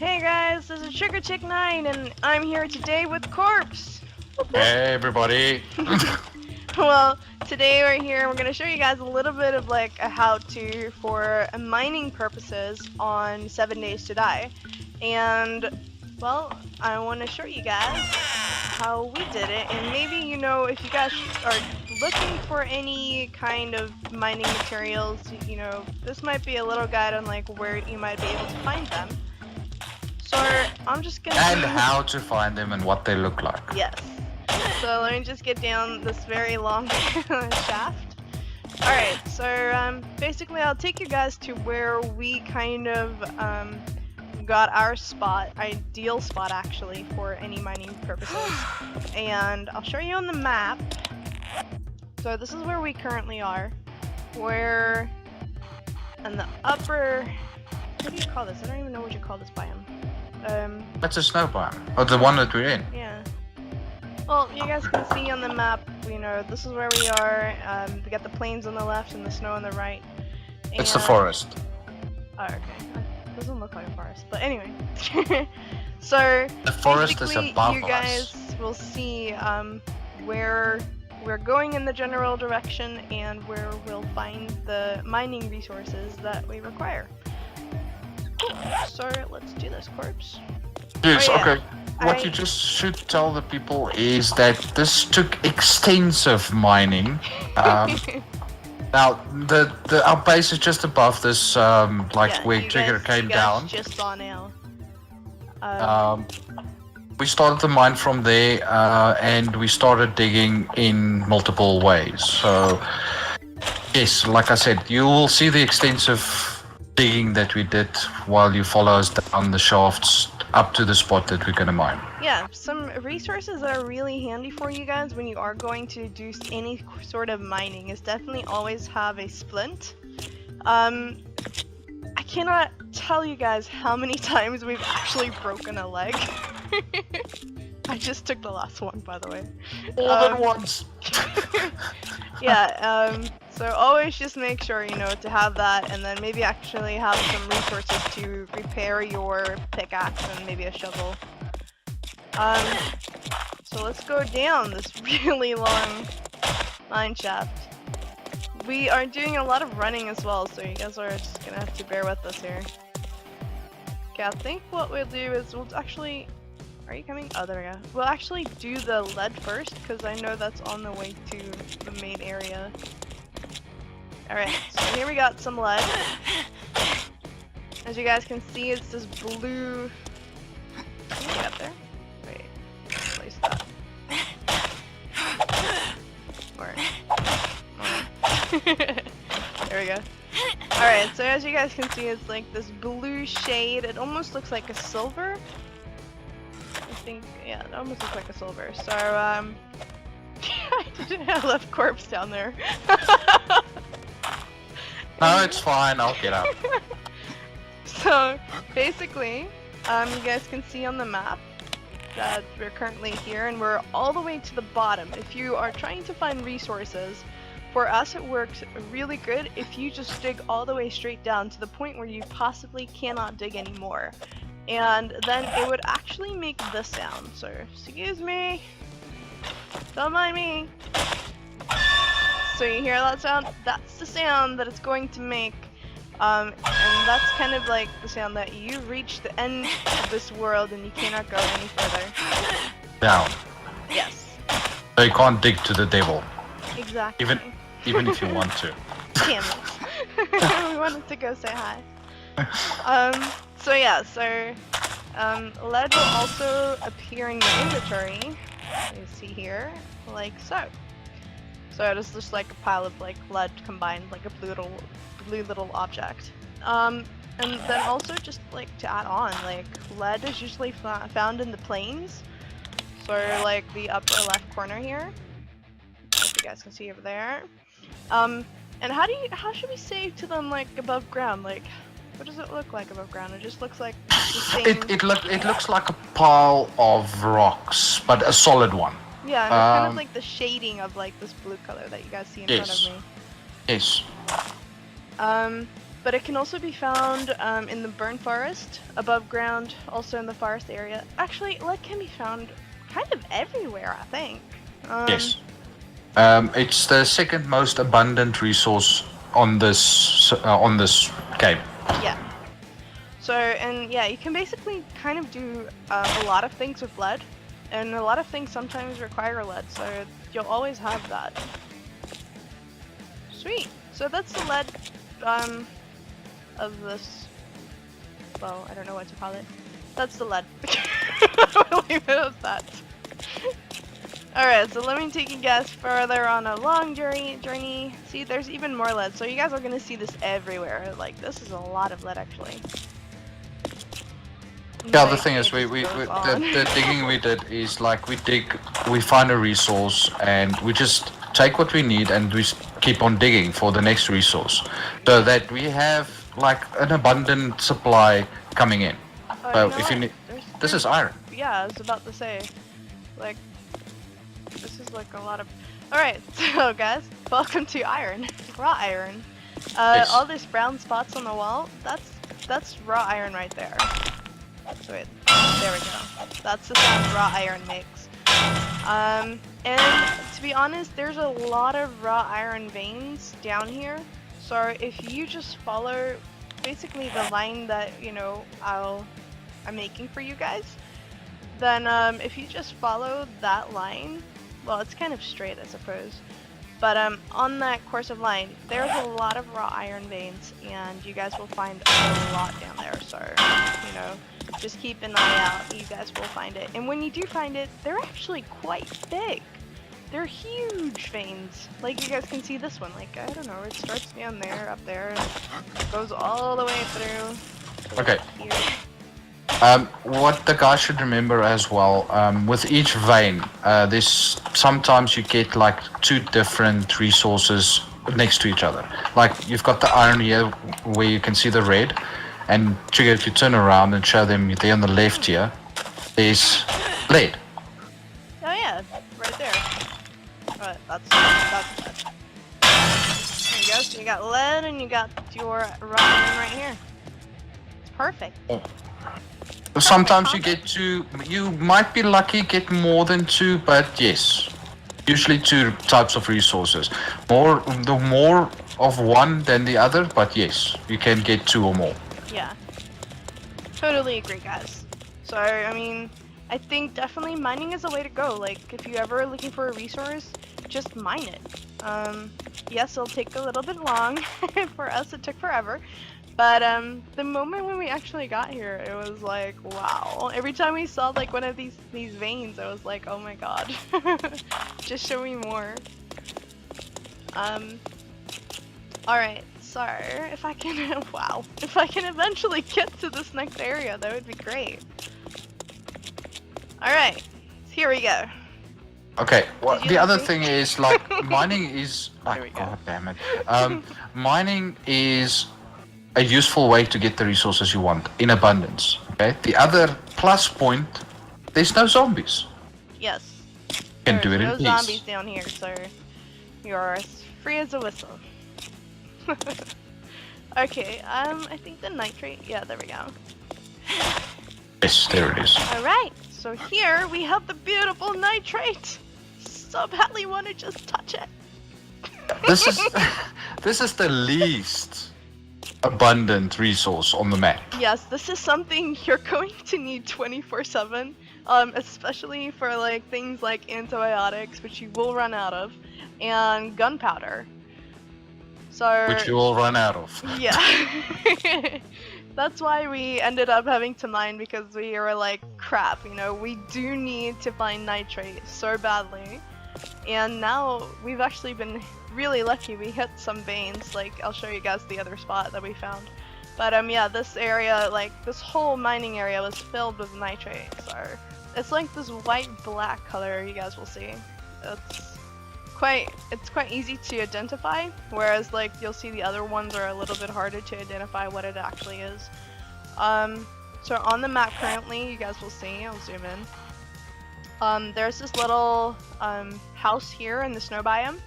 Hey guys, this is Sugar Chick 9 and I'm here today with Corpse. Hey everybody. Well, today we're here and we're going to show you guys a little bit of like a how-to for mining purposes on 7 Days to Die. And, well, I want to show you guys how we did it, and maybe, you know, if you guys are looking for any kind of mining materials, you know, this might be a little guide on like where you might be able to find them. So I'm just gonna And how to find them and what they look like. Yes. So let me just get down this very long shaft. Alright, so basically I'll take you guys to where we kind of got our spot, ideal spot actually, for any mining purposes. And I'll show you on the map. So this is where we currently are. We're in the upper... what do you call this? I don't even know what you call this biome. That's a snow biome. Oh, the one that we're in. Yeah. Well, you guys can see on the map, you know, this is where we are. We got the plains on the left and the snow on the right. It's the forest. Oh, okay. It doesn't look like a forest, but anyway. So, The forest is above you guys will see where we're going in the general direction and where we'll find the mining resources that we require. So let's do this, Corpse. Yes, Oh, yeah. okay. What you just should tell the people is that this took extensive mining. Now, our base is just above this, where Trigger came down. Just saw now. We started the mine from there, and we started digging in multiple ways. So, yes, like I said, you will see the extensive digging that we did while you follow us down the shafts up to the spot that we're going to mine. Yeah, some resources that are really handy for you guys when you are going to do any sort of mining is definitely always have a splint. I cannot tell you guys how many times we've actually broken a leg. I just took the last one, by the way. More than once. Yeah, so always just make sure, you know, to have that, and then maybe actually have some resources to repair your pickaxe and maybe a shovel. So let's go down this really long mine shaft. We are doing a lot of running as well, so you guys are just gonna have to bear with us here. Okay, I think what we'll do is we'll actually... Are you coming? Oh, there we go. We'll actually do the lead first, because I know that's on the way to the main area. Alright, so here we got some lead. As you guys can see, it's this blue... Can you get up there? Wait, place that. Or... there we go. Alright, so as you guys can see, it's like this blue shade. It almost looks like a silver. I think, yeah, it almost looks like a silver. So, I left Corpse down there. No, it's fine. I'll get up. So, basically, you guys can see on the map that we're currently here, and we're all the way to the bottom. If you are trying to find resources, for us it works really good if you just dig all the way straight down to the point where you possibly cannot dig anymore. And then it would actually make this sound. So, excuse me. Don't mind me. So you hear that sound? That's the sound that it's going to make. And that's kind of like the sound that you reach the end of this world and you cannot go any further. Down. Yes. So you can't dig to the devil. Exactly. Even if you want to. Damn it. We wanted to go say hi. So yeah, so lead will also appear in your inventory. You see here, like so. So it is just like a pile of like lead combined, like a blue little object. And then also just like to add on, like lead is usually found in the plains. So like the upper left corner here, as you guys can see over there. And how should we say to them like above ground? Like, what does it look like above ground? It just looks like the same... It looks like a pile of rocks, but a solid one. Yeah, and it's kind of like the shading of like this blue color that you guys see in front of me. Yes. But it can also be found in the burnt forest, above ground, also in the forest area. Actually, lead can be found kind of everywhere, I think. Yes. It's the second most abundant resource on this game. Yeah. So, and yeah, you can basically kind of do a lot of things with lead, and a lot of things sometimes require lead, so you'll always have that. Sweet. So that's the lead of this. Well, I don't know what to call it. That's the lead. We'll leave it at that. Alright, so let me take you guys further on a long journey. See, there's even more lead, so you guys are gonna see this everywhere. Like, this is a lot of lead, actually. Yeah, the thing is, the digging we did is like we find a resource and we just take what we need and we keep on digging for the next resource, so that we have like an abundant supply coming in. So if you need, this is iron. Yeah, I was about to say, like, this is like a lot of. All right, so guys, welcome to iron, raw iron. Yes. All these brown spots on the wall, that's raw iron right there. So wait, there we go. That's the sound raw iron makes. And to be honest, there's a lot of raw iron veins down here. So if you just follow basically the line that, you know, I'm making for you guys, then if you just follow that line, well, it's kind of straight, I suppose. But on that course of line, there's a lot of raw iron veins, and you guys will find a lot down there. So, you know, just keep an eye out. You guys will find it. And when you do find it, they're actually quite big. They're huge veins. Like, you guys can see this one. Like, I don't know, it starts down there, up there, and goes all the way through. Okay. Here. What the guy should remember as well, with each vein, there's sometimes you get like two different resources next to each other. Like you've got the iron here where you can see the red, and Trigger, if you turn around and show them there on the left here, there's lead. Oh yeah, right there. Alright, that's that. There you go, so you got lead and you got your raw iron right here. It's perfect. Sometimes you get two, you might be lucky get more than two, but yes, usually two types of resources. The more of one than the other, but yes, you can get two or more. Yeah, totally agree, guys. So, I mean, I think definitely mining is the way to go. Like, if you're ever looking for a resource, just mine it. Yes, it'll take a little bit long. For us, it took forever. But the moment when we actually got here, it was like, wow. Every time we saw like one of these veins, I was like, oh my god. Just show me more. Alright, so if I can, wow. If I can eventually get to this next area, that would be great. Alright, here we go. Okay, well, the other thing is like mining is, oh, god damn it. Mining is a useful way to get the resources you want in abundance. Okay. The other plus point, there's no zombies. Yes. You can do it in no peace. zombies down here, so you're as free as a whistle. Okay. I think the nitrate. Yeah, there we go. Yes, there it is. All right. So here we have the beautiful nitrate. So badly want to just touch it. This is the least abundant resource on the map. Yes, this is something you're going to need 24/7, especially for like things like antibiotics, which you will run out of, and gunpowder. So Which you will run out of. yeah. That's why we ended up having to mine, because we were like, crap, you know, we do need to find nitrate so badly. And now we've actually been really lucky. We hit some veins. Like, I'll show you guys the other spot that we found. But yeah, this area, like this whole mining area was filled with nitrate. So it's like this white-black color, you guys will see. It's quite easy to identify, whereas like you'll see the other ones are a little bit harder to identify what it actually is. So on the map currently, you guys will see, I'll zoom in. There's this little house here in the snow biome.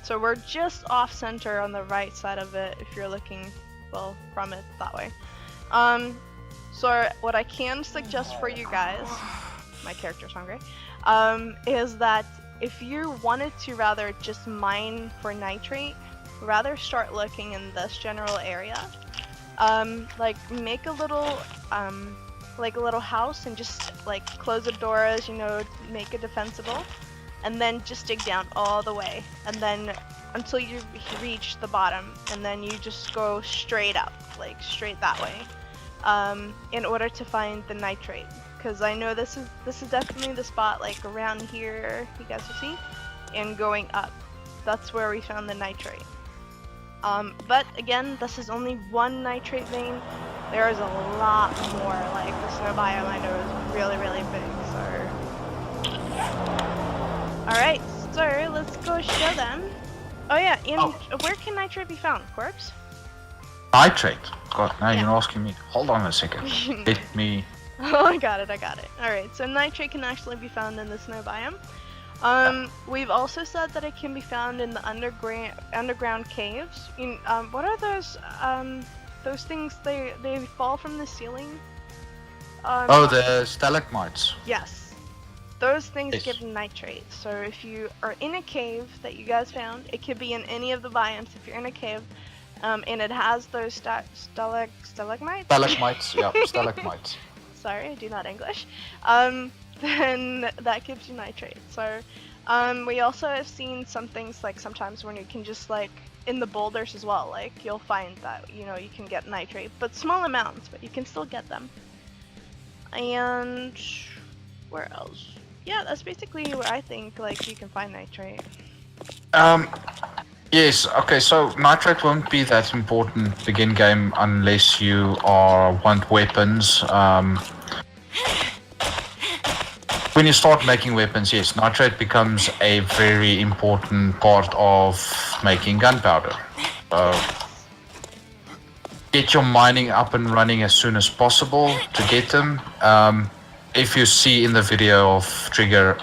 So we're just off center on the right side of it if you're looking well, from it that way. So what I can suggest for you guys, my character's hungry, is that if you wanted to rather just mine for nitrate, rather start looking in this general area. Like make a little house and just like close the doors, you know, make it defensible, and then just dig down all the way, and then until you reach the bottom, and then you just go straight up, like straight that way, in order to find the nitrate. Because I know this is definitely the spot, like around here, you guys will see, and going up. That's where we found the nitrate. But again, this is only one nitrate vein. There is a lot more. Like the snow biome I know is really, really big. So, all right, so let's go show them. Oh yeah, and where can nitrate be found? Corpse? Nitrate? God, now Yeah. you're asking me. Hold on a second. Let me... Oh, I got it. Alright, so nitrate can actually be found in the snow biome. We've also said that it can be found in the underground caves. What are those things, they fall from the ceiling? the stalagmites. Yes. Those things Yes. give nitrate. So if you are in a cave that you guys found, it could be in any of the biomes if you're in a cave, and it has those stalagmites? Stalagmites, yeah, stalagmites. Sorry, I do not English. Then that gives you nitrate. So, we also have seen some things like sometimes when you can just like in the boulders as well, like you'll find that, you know, you can get nitrate, but small amounts, but you can still get them. And where else? Yeah, that's basically where I think like you can find nitrate. Yes, okay, so nitrate won't be that important begin game unless you want weapons. When you start making weapons, yes, nitrate becomes a very important part of making gunpowder. Get your mining up and running as soon as possible to get them. If you see in the video of Trigger,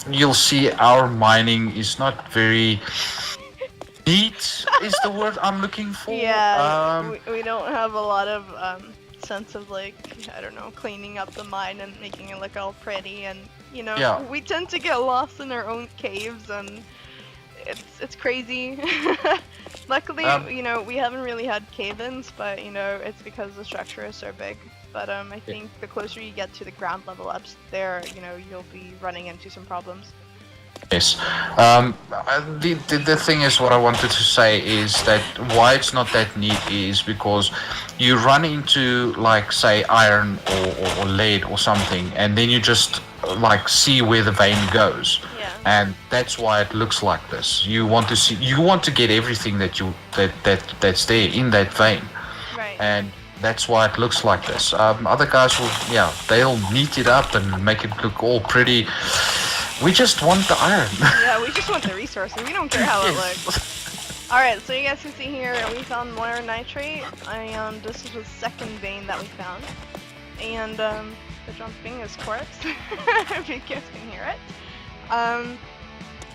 you'll see our mining is not very neat, is the word I'm looking for. Yeah, we don't have a lot of sense of like, I don't know, cleaning up the mine and making it look all pretty, and you know, Yeah. we tend to get lost in our own caves, and it's crazy. Luckily, you know, we haven't really had cave-ins, but you know, it's because the structure is so big. But I think the closer you get to the ground level ups there, you know, you'll be running into some problems. Yes. The thing is, what I wanted to say is that why it's not that neat is because you run into, like, say, iron or lead or something, and then you just, like, see where the vein goes. Yeah. And that's why it looks like this. You want to get everything that's there in that vein. Right. And that's why it looks like this. Other guys will, they'll neat it up and make it look all pretty. We just want the iron. Yeah, we just want the resources. We don't care how it looks. Alright, so you guys can see here, we found more nitrate, and this is the second vein that we found. And the jumping is corpse, if you guys can hear it.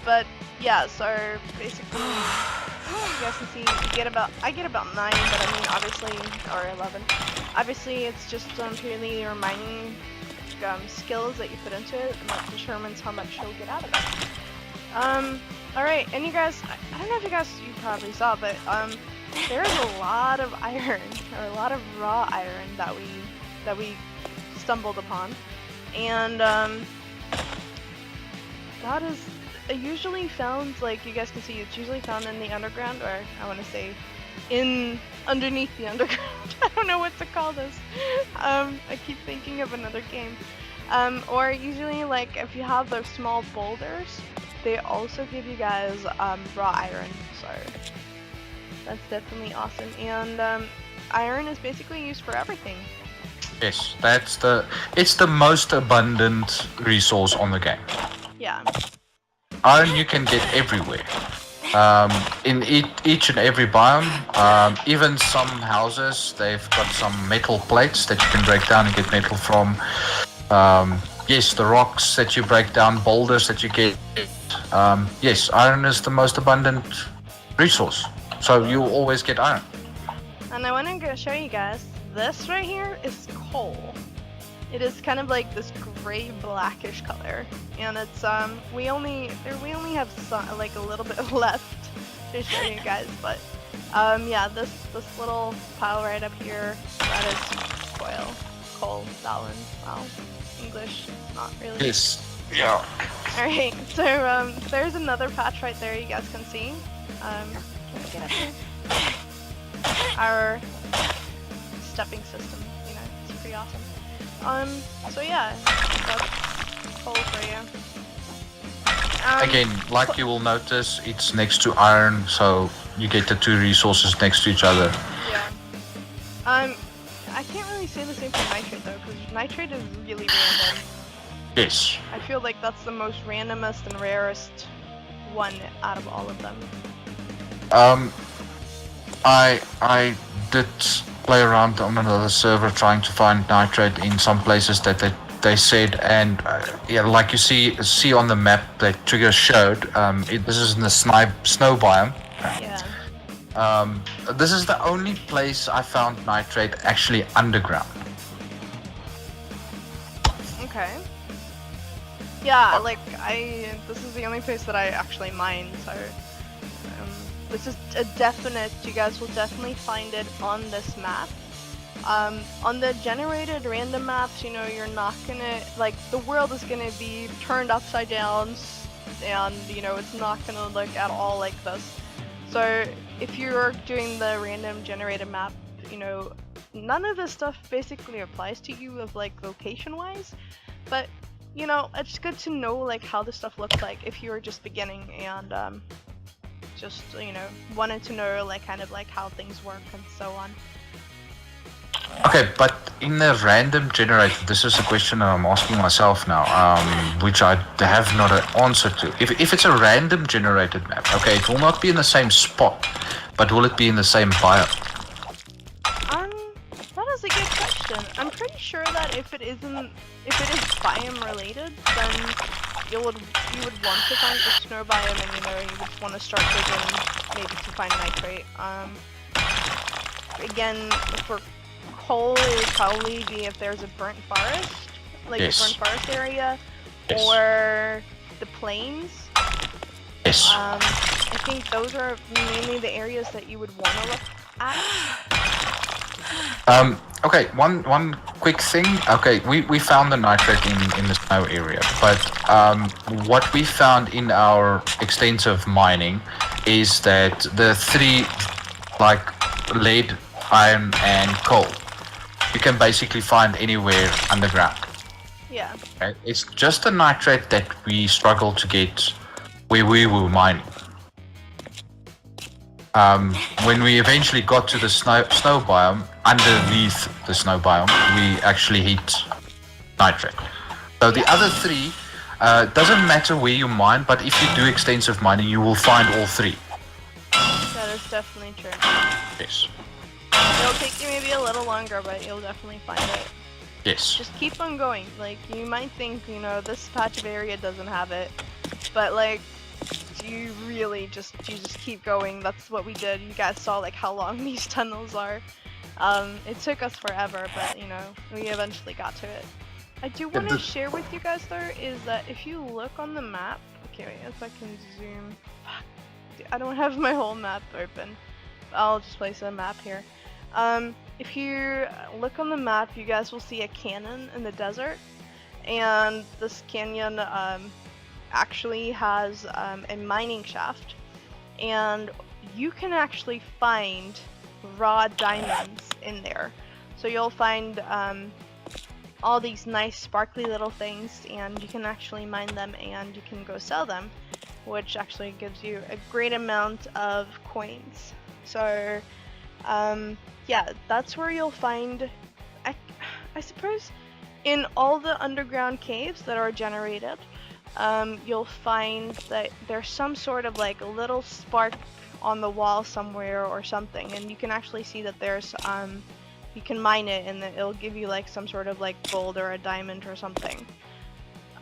But yeah, so basically, you guys can see, I get about 9, but I mean obviously, or 11. Obviously it's just purely your mining skills that you put into it, and that determines how much you'll get out of it. Alright, and you guys, I don't know if you probably saw, but there's a lot of iron, or a lot of raw iron that we stumbled upon, and that is usually found, like you guys can see, it's usually found in the underground, or I want to say underneath the underground. I don't know what to call this. I keep thinking of another game. Or usually, like, if you have those small boulders, they also give you guys raw iron, so that's definitely awesome. And iron is basically used for everything. Yes, it's the most abundant resource on the game. Yeah. Iron you can get everywhere. In each and every biome, even some houses, they've got some metal plates that you can break down and get metal from. Yes, the rocks that you break down, boulders that you get. Yes, iron is the most abundant resource, so you'll always get iron. And I want to show you guys, this right here is coal. It is kind of like this gray blackish color, and it's we only have some, like a little bit left to show you guys, but yeah, this little pile right up here, that is coal, that one. Wow, English not really. Yes. Yeah. Alright, so there's another patch right there you guys can see. Can we get up here? Our stepping system, you know, it's pretty awesome. So yeah, that's coal for you. Again, like you will notice, it's next to iron, so you get the two resources next to each other. Yeah. I can't really say the same for nitrate though, because nitrate is really random. Yes. I feel like that's the most randomest and rarest one out of all of them. I did play around on another server trying to find nitrate in some places that they said, and yeah, like you see on the map that Trigger showed, this is in the snow biome. Yeah. This is the only place I found nitrate actually underground. Okay. Yeah, like this is the only place that I actually mine, so this is a definite, you guys will definitely find it on this map. On the generated random maps, you know, you're not gonna, like, the world is gonna be turned upside down, and, you know, it's not gonna look at all like this. So, if you're doing the random generated map, you know, none of this stuff basically applies to you of, like, location-wise, but, you know, it's good to know, like, how this stuff looks like if you're just beginning and, just, you know, wanted to know, like, kind of, like, how things work and so on. Okay, but in the random generator, this is a question that I'm asking myself now, which I have not an answer to. If it's a random generated map, okay, it will not be in the same spot, but will it be in the same biome? That is a good question. I'm pretty sure that if it is biome related, then you would want to find the snow biome, and, you know, you would want to start digging maybe to find nitrate. Again, for coal, it would probably be if there's a burnt forest, like yes. a burnt forest area, yes. or the plains. Yes. I think those are mainly the areas that you would want to look at. Okay, one quick thing. Okay, we found the nitrate in the snow area, but what we found in our extensive mining is that the three, like lead, iron, and coal, you can basically find anywhere underground. Yeah. Okay? It's just the nitrate that we struggle to get where we were mining. When we eventually got to the snow biome, underneath the snow biome, we actually hit nitrate. So the other three, doesn't matter where you mine, but if you do extensive mining, you will find all three. That is definitely true. Yes. It'll take you maybe a little longer, but you'll definitely find it. Yes. Just keep on going. Like, you might think, you know, this patch of area doesn't have it, but, like, you just keep going. That's what we did. You guys saw, like, how long these tunnels are. It took us forever, but, you know, we eventually got to it. I do want to share with you guys, though, is that if you look on the map, okay, wait, if I can zoom, fuck, dude, I don't have my whole map open. I'll just place a map here. If you look on the map, you guys will see a canyon in the desert, and this canyon, actually has a mining shaft, and you can actually find raw diamonds in there. So you'll find all these nice sparkly little things, and you can actually mine them and you can go sell them, which actually gives you a great amount of coins. So yeah, that's where you'll find, I suppose, in all the underground caves that are generated, you'll find that there's some sort of like a little spark on the wall somewhere or something, and you can actually see that there's you can mine it and it'll give you like some sort of like gold or a diamond or something.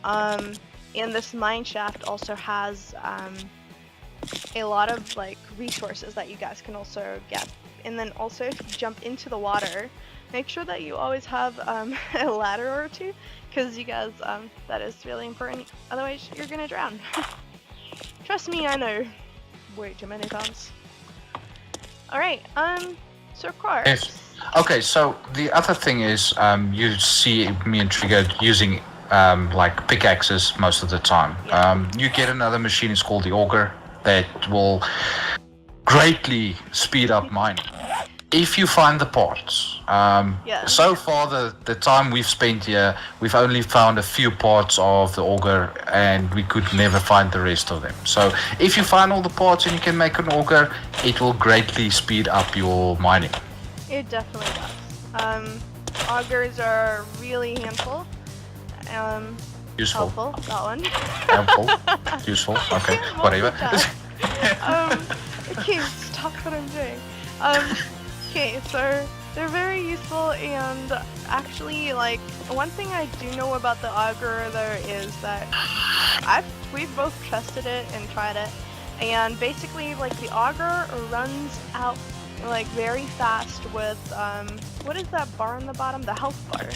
And this mine shaft also has a lot of like resources that you guys can also get and then also if you jump into the water, make sure that you always have a ladder or two, because you guys, that is really important. Otherwise, you're gonna drown. Trust me, I know. Way too many times. All right. So Corpse. Yes. Okay, so the other thing is, you see me and Trigger using like pickaxes most of the time. Yeah. You get another machine, it's called the auger, that will greatly speed up mining. If you find the parts. So far, the time we've spent here, we've only found a few parts of the auger, and we could never find the rest of them. So if you find all the parts and you can make an auger, it will greatly speed up your mining. It definitely does. Augers are really handful. Useful. Helpful, that one. Helpful. Useful. Okay. Whatever. Okay, stop what I'm doing. Okay, so they're very useful, and actually, like, one thing I do know about the auger there is that we've both tested it and tried it, and basically, like, the auger runs out like very fast with what is that bar on the bottom? The health bar.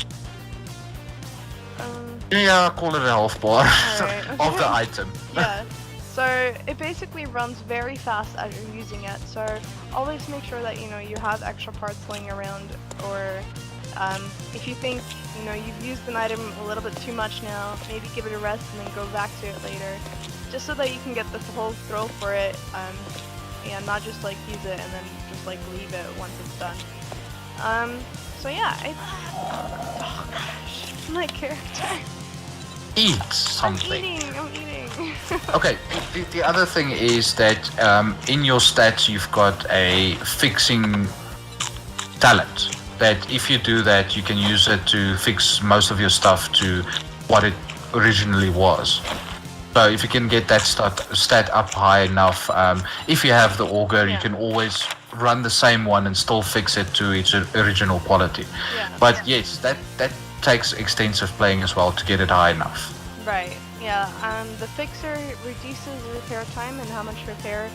Yeah, call it a health bar Right, okay. of the item. Yeah. So it basically runs very fast as you're using it. So always make sure that you have extra parts laying around, or if you think you've used an item a little bit too much now, maybe give it a rest and then go back to it later, just so that you can get the whole thrill for it, and not just like use it and then just like leave it once it's done. So yeah, oh gosh, my character. Eat something. I'm eating. Okay, the other thing is that in your stats you've got a fixing talent. That if you do that, you can use it to fix most of your stuff to what it originally was. So if you can get that stat up high enough, if you have the auger, you can always run the same one and still fix it to its original quality. Yeah. But yes, that takes extensive playing as well to get it high enough. Right, yeah. The fixer reduces repair time and how much repair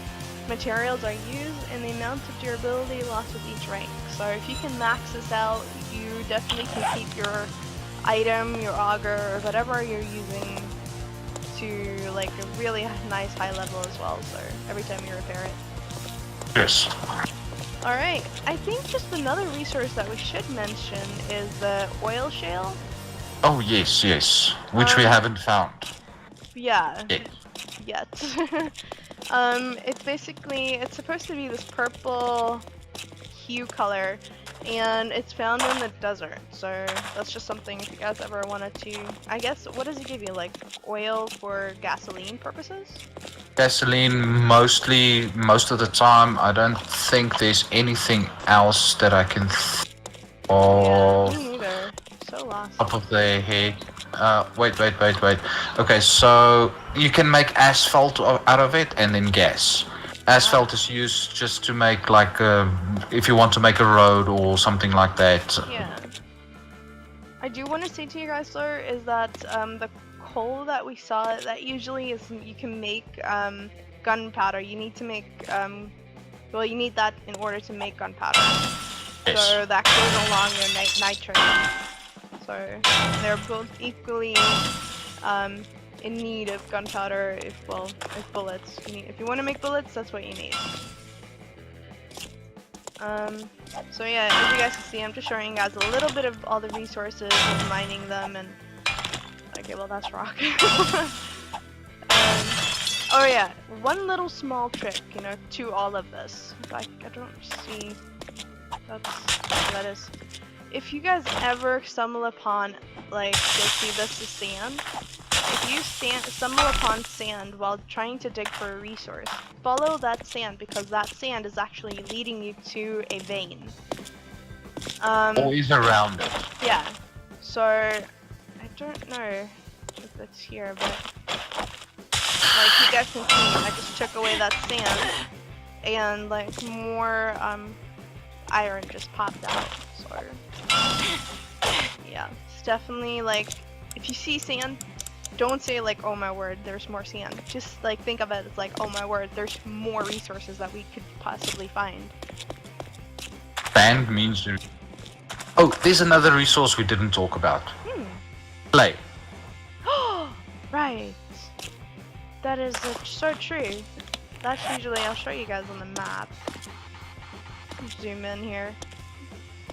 materials are used, and the amount of durability lost with each rank. So if you can max this out, you definitely can keep your item, your auger, or whatever you're using to like a really nice high level as well, so every time you repair it. Yes. Alright, I think just another resource that we should mention is the oil shale. Oh yes, which we haven't found. Yeah. Yet. It's supposed to be this purple hue color, and it's found in the desert, so that's just something if you guys ever wanted to, I guess, what does it give you, like oil for gasoline purposes? Gasoline most of the time. I don't think there's anything else that I can Yeah, me neither. So lost. Top of the head. Wait. Okay, so you can make asphalt out of it and then gas. Asphalt is used just to make like if you want to make a road or something like that. Yeah. I do want to say to you guys, sir, is that the coal that we saw, that usually is you can make gunpowder. You need to make well, you need that in order to make gunpowder. Yes. So that goes along with nitrate. So they're both equally in need of gunpowder. If bullets, if you want to make bullets, that's what you need. So yeah, as you guys can see, I'm just showing you guys a little bit of all the resources and mining them. And okay, well that's rock. Oh yeah, one little small trick, to all of this. I don't see. That's what that is. If you guys ever stumble upon, like, you'll see this is sand. If you stumble upon sand while trying to dig for a resource, follow that sand, because that sand is actually leading you to a vein. Always around it. Yeah. So I don't know if it's here, but like you guys can see, I just took away that sand, and like more iron just popped out. So yeah, it's definitely like, if you see sand, don't say like, oh my word, there's more sand. Just like think of it as like, oh my word, there's more resources that we could possibly find. Sand means... Oh, there's another resource we didn't talk about. Clay. Right. That is so true. That's usually, I'll show you guys on the map. Zoom in here.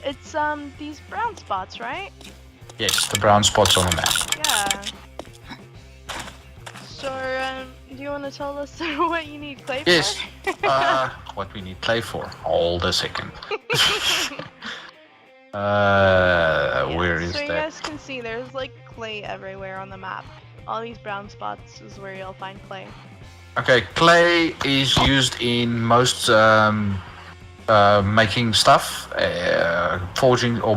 It's these brown spots, right? Yes, the brown spots on the map. Yeah. So, do you want to tell us what you need clay Yes. for? What we need clay for? Hold a second. Where is so you that? guys can see there's like clay everywhere on the map. All these brown spots is where you'll find clay. Okay, clay is used in most making stuff, forging or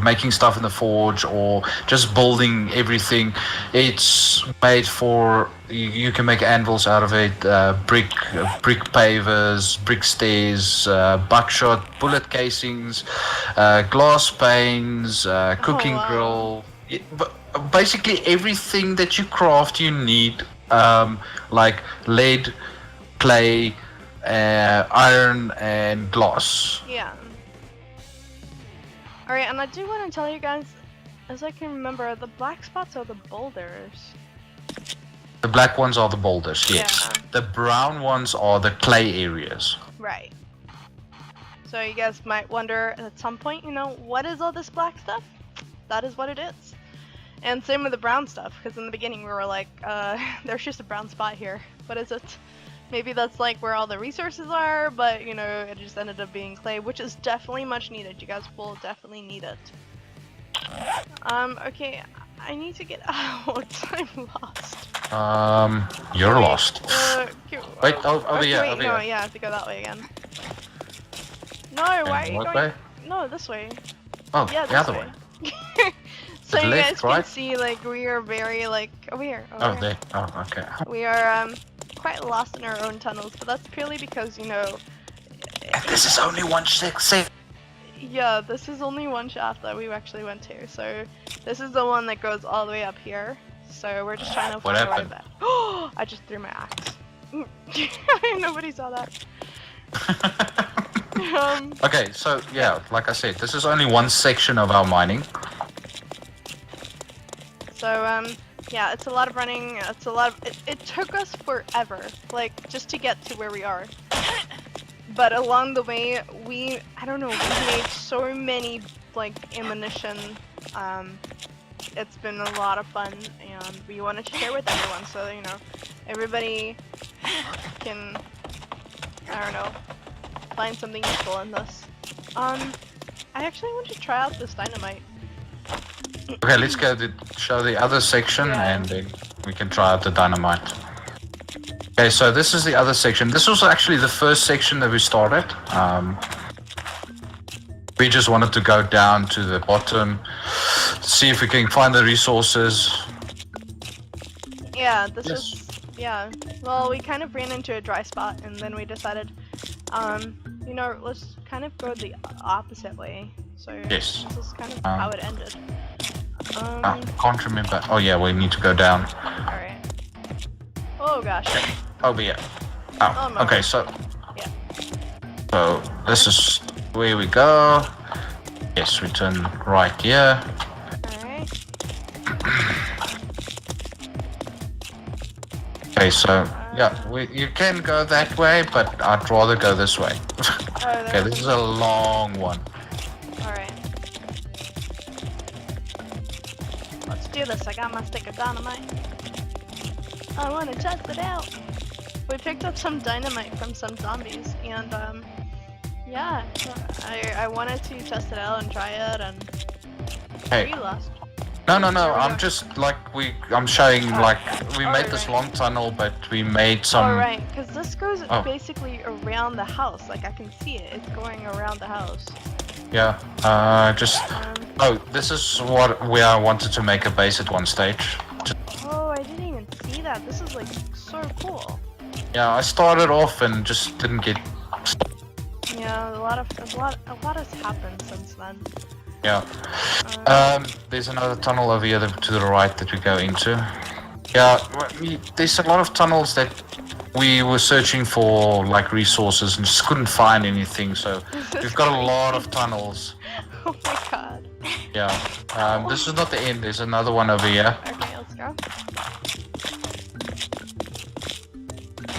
making stuff in the forge, or just building everything. It's made for you can make anvils out of it, brick pavers, brick stairs, buckshot, bullet casings, glass panes, cooking grill. But basically everything that you craft, you need like lead, clay, iron and glass. Yeah. Alright, and I do want to tell you guys, as I can remember, the black spots are the boulders. The black ones are the boulders, yes. Yeah. The brown ones are the clay areas. Right. So you guys might wonder at some point, you know, what is all this black stuff? That is what it is. And same with the brown stuff, because in the beginning we were like, there's just a brown spot here. What is it? Maybe that's like where all the resources are, but you know, it just ended up being clay, which is definitely much needed. You guys will definitely need it. Okay, I need to get out. I'm lost. You're lost. Wait, over okay, here, wait, over no, here. yeah, I have to go that way again. No, why are you what going? way? No, this way. Oh, Yeah, the other this way. So you Left, guys can right? see, like, we are very, like, over here. Oh, there. Oh, okay. We are, quite lost in our own tunnels, but that's purely because, you know... And this is only one section. Yeah, this is only one shaft that we actually went to, so this is the one that goes all the way up here. So we're just trying to What find happened? right back. Oh, I just threw my axe. Nobody saw that. Okay, so yeah, like I said, this is only one section of our mining. So yeah, it's a lot of running. It's a lot of. It took us forever, like just to get to where we are. But along the way, I don't know, we made so many like ammunition. It's been a lot of fun, and we wanted to share with everyone, so you know, everybody can, I don't know, find something useful in this. I actually want to try out this dynamite. Okay, let's go to show the other section, Yeah. and then we can try out the dynamite. Okay, so this is the other section. This was actually the first section that we started. We just wanted to go down to the bottom, see if we can find the resources. Yeah, this Yes. is, yeah. Well, we kind of ran into a dry spot, and then we decided, you know, let's kind of go the opposite way. So Yes. this is kind of how it ended. Can't remember. Oh yeah, we need to go down. Alright. Oh gosh. Over here. Oh, no. okay, so... Yeah. So, this is where we go. Yes, we turn right here. Alright. Okay, so, yeah, you can go that way, but I'd rather go this way. Okay, this is a long one. Alright. Let's do this. I got my stick of dynamite. I want to test it out. We picked up some dynamite from some zombies, and yeah, I wanted to test it out and try it, and Hey, we lost. no, There we I'm go. just like, I'm showing like, we made this Alright. long tunnel, but we made some... Alright, because this goes Oh. basically around the house. Like, I can see it. It's going around the house. Yeah, just... Oh, this is where I wanted to make a base at one stage. Oh, I didn't even see that. This is like so cool. Yeah, I started off and just didn't get... Yeah, a lot has happened since then. Yeah. There's another tunnel over here to the right that we go into. Yeah, there's a lot of tunnels that we were searching for like resources and just couldn't find anything. So we've got a lot of tunnels. Oh my god. Yeah. This is not the end. There's another one over here. Okay, let's go.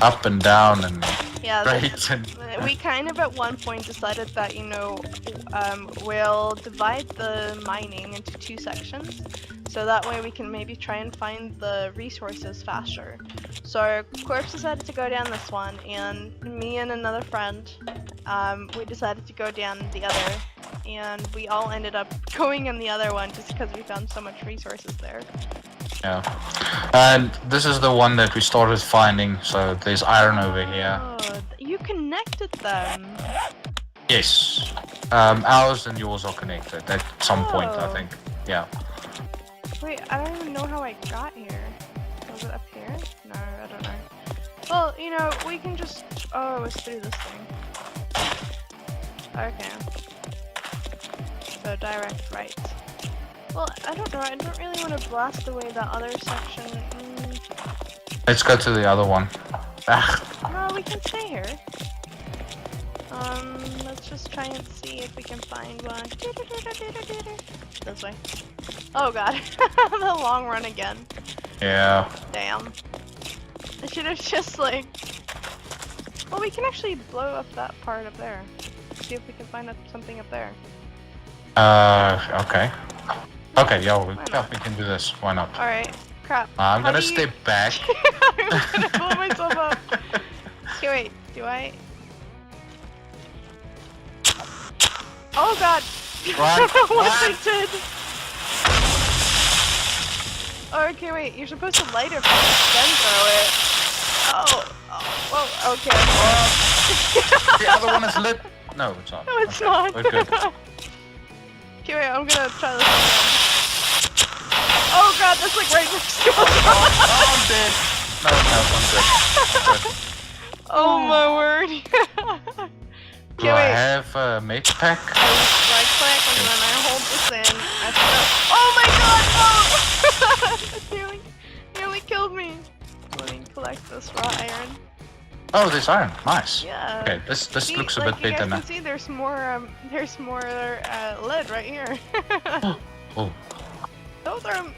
Up and down and Yeah, straight and. we kind of at one point decided that, you know, we'll divide the mining into 2 sections. So that way we can maybe try and find the resources faster. So Corpse decided to go down this one, and me and another friend, we decided to go down the other. And we all ended up going in the other one just because we found so much resources there. Yeah. And this is the one that we started finding. So there's iron over here. Oh, you connected them. Yes. Ours and yours are connected at some point, I think. Yeah. Wait, I don't even know how I got here. Was it up here? No, I don't know. Well, you know, we can just... Oh, it was through this thing. Okay. So direct right. Well, I don't know. I don't really want to blast away that other section. Let's go to the other one. No, we can stay here. Let's just try and see if we can find one. This way. Oh god, the long run again. Yeah. Damn. I should have just like... Well, we can actually blow up that part up there. See if we can find something up there. Okay. Okay, yeah, we can do this. Why not? Alright, crap. I'm gonna step back. I'm gonna pull myself up. Okay, wait, do I... Oh god! Run, What run. I did! Okay, wait, you're supposed to light it first, then throw it. Whoa, okay. The other one is lit. No, it's not. No, it's Okay, not. we're good. Okay, wait, I'm gonna try this again. Oh god, that's like right next to us. Oh, I'm dead. No, I'm good. Oh my word. Do I have a mate pack? Right click and then I hold this in. I throw. Oh my god! Oh! It nearly killed me. Let me collect this raw iron. Oh, there's iron. Nice. Yeah. Okay, this See, looks a like bit better you now. guys can see there's more lead right here. Oh. Don't throw 'em.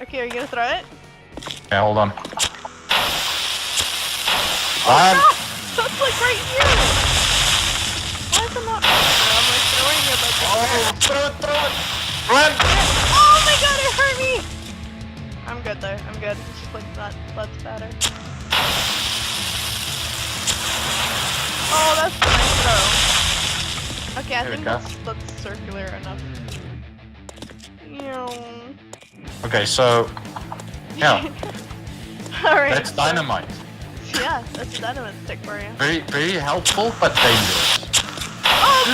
Okay, are you gonna throw it? Okay, hold on. Oh, that's like right here. Why is it not? I'm like throwing it like this. Throw it! Run! Oh my god, it hurt me! I'm good though, I'm good. It's just like that blood spatter. Oh, that's a nice throw. Okay, I There we think go. that's circular enough. Okay, so... Yeah, Alright. that's dynamite. Yeah, that's a dynamite stick for you. Very, very helpful, but dangerous. Oh!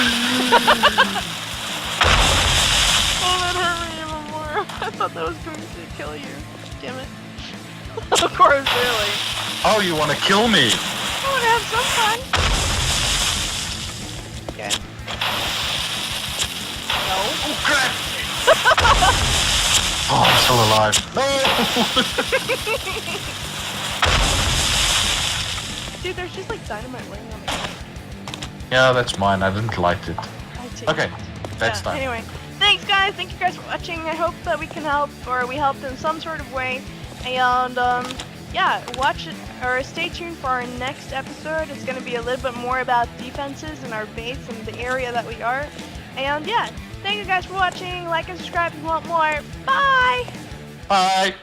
Oh, that hurt me even more. I thought that was going to kill you. Damn it. Of course, really. Oh, you want to kill me? I want to have some fun. Okay. No. Oh, crap! Oh, I'm still alive. No! Dude, there's just like dynamite laying on the ground. Yeah, that's mine. I didn't light it. I take Okay, it. that's done. Anyway, thanks guys. Thank you guys for watching. I hope that we can help, or we helped in some sort of way. And yeah, watch it or stay tuned for our next episode. It's going to be a little bit more about defenses and our base and the area that we are. And yeah, thank you guys for watching. Like and subscribe if you want more. Bye! Bye!